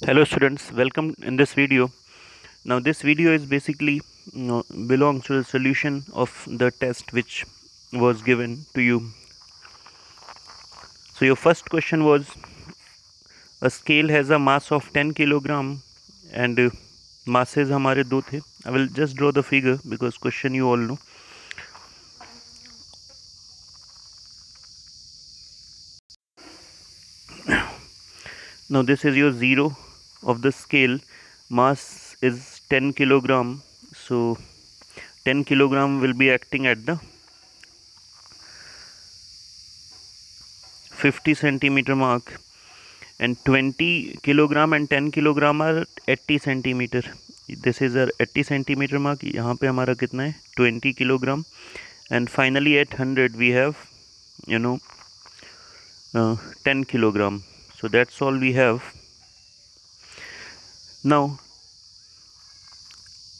Hello students, welcome in this video. Now this video is basically belongs to the solution of the test which was given to you. So your first question was a scale has a mass of 10 kilogram and masses हमारे दो थे. I will just draw the figure because question you all know. Now this is your zero of the scale. Mass is 10 kilogram. So 10 kilogram will be acting at the 50 centimeter mark and 20 kilogram and 10 kilogram are 80 centimeter. This is our 80 centimeter mark. यहाँ पे हमारा कितना है 20 kilogram and finally at 100 we have 10 kilogram. So that's all we have. Now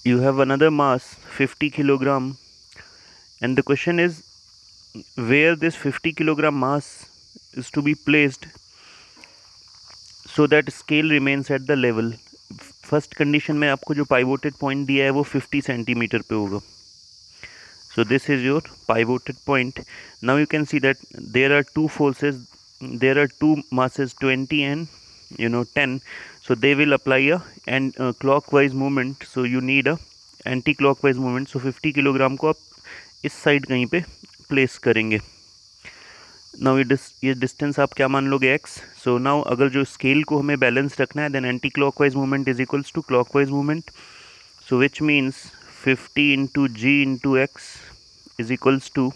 you have another mass 50 kilogram and the question is where this 50 kilogram mass is to be placed so that scale remains at the level. First condition में आपको जो pivoted point दिया है वो 50 centimetre पे होगा. So this is your pivoted point. Now you can see that there are two forces, there are two masses 20 and 10. So they will apply a clockwise movement. So you need a anti-clockwise movement. So 50 kilogram को आप इस side कहीं पे place करेंगे. Now ये distance आप क्या मान लोगे x. सो नाउ अगर जो स्केल को हमें बैलेंस रखना है then anti clockwise movement is equals to clockwise movement. So which means 50 into g into x is equals to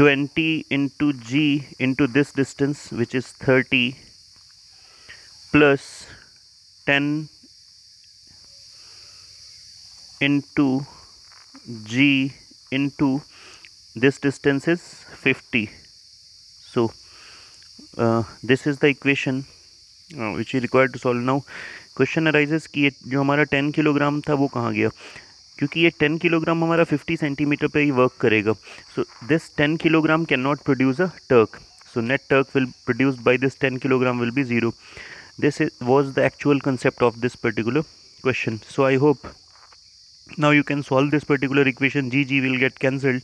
20 into g into this distance which is 30 plus 10 into g into this distance is 50. So this is the equation which is required to solve. Now question arises कि ये जो हमारा 10 kilogram था वो कहाँ गया, क्योंकि ये 10 किलोग्राम हमारा 50 सेंटीमीटर पे ही वर्क करेगा. So this 10 kilogram can not produce a torque. So net torque will produced by this 10 kilogram will be zero. This was the actual concept of this particular question. So I hope now you can solve this particular equation. G will get cancelled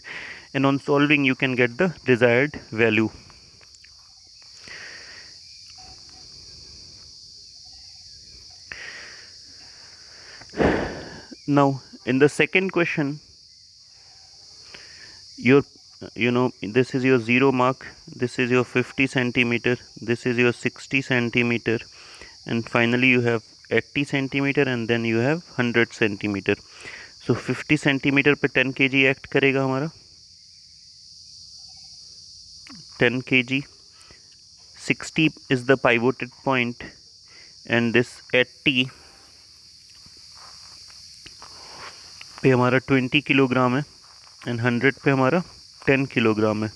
and on solving you can get the desired value. Now in the second question, your this is your zero mark, this is your 50 centimeter, this is your 60 centimeter, and finally you have 80 centimeter and then you have 100 centimeter. So 50 centimeter पे 10 kg act करेगा हमारा 10 kg. 60 is the pivoted point and this 80 पे हमारा 20 kilogram है and 100 पे हमारा 10 kilogram है.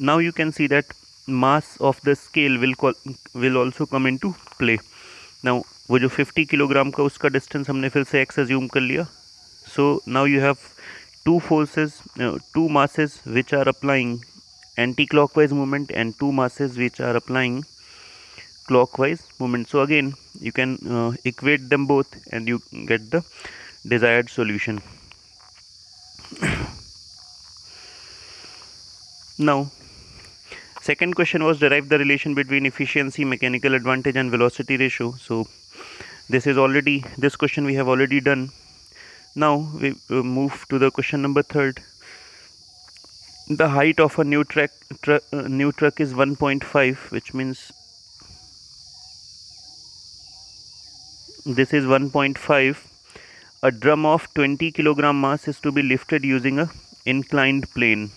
Now you can see that mass of the scale will also come into play. Now वो जो 50 किलोग्राम का उसका डिस्टेंस हमने फिर से x assume कर लिया. So now you have two forces, two masses which are applying anti-clockwise movement and two masses which are applying clockwise movement. So again you can equate them both and you get the desired solution. Now second question was derive the relation between efficiency, mechanical advantage and velocity ratio. So this question we have already done. Now we move to the question number third. The height of a new truck is 1.5, which means this is 1.5. A drum of 20 kilogram mass is to be lifted using a inclined plane.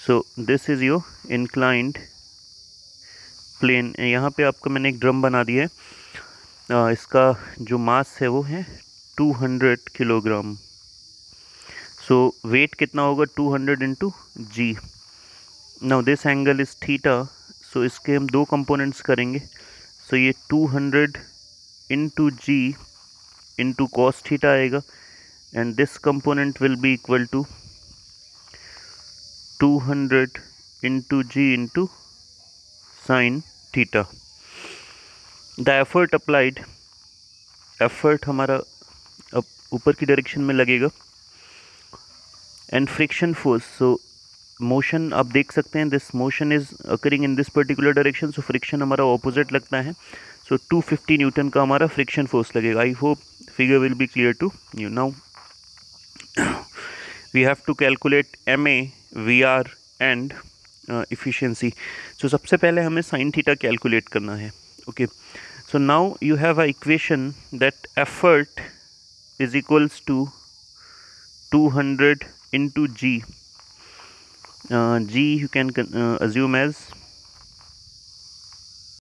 So this is your inclined plane. यहाँ पे आपको मैंने एक drum बना दिया है. इसका जो मास है वो है 200 किलोग्राम. सो वेट कितना होगा 200 into g. Now this angle is theta. So इसके हम दो कंपोनेंट्स करेंगे. सो ये 200 into g into cos theta आएगा and this component will be equal to 200 into g into sine theta. The effort applied, effort हमारा अब ऊपर की डायरेक्शन में लगेगा, and friction force, so motion आप देख सकते हैं, this motion is occurring in this particular direction, so friction हमारा ऑपोजिट लगता है, सो 250 न्यूटन का हमारा फ्रिक्शन फोर्स लगेगा. I hope figure will be clear to you. Now we have to calculate MA, VR and efficiency. So सबसे पहले हमें sine theta calculate करना है. Okay, so now you have a equation that effort is equals to 200 into G. G you can assume as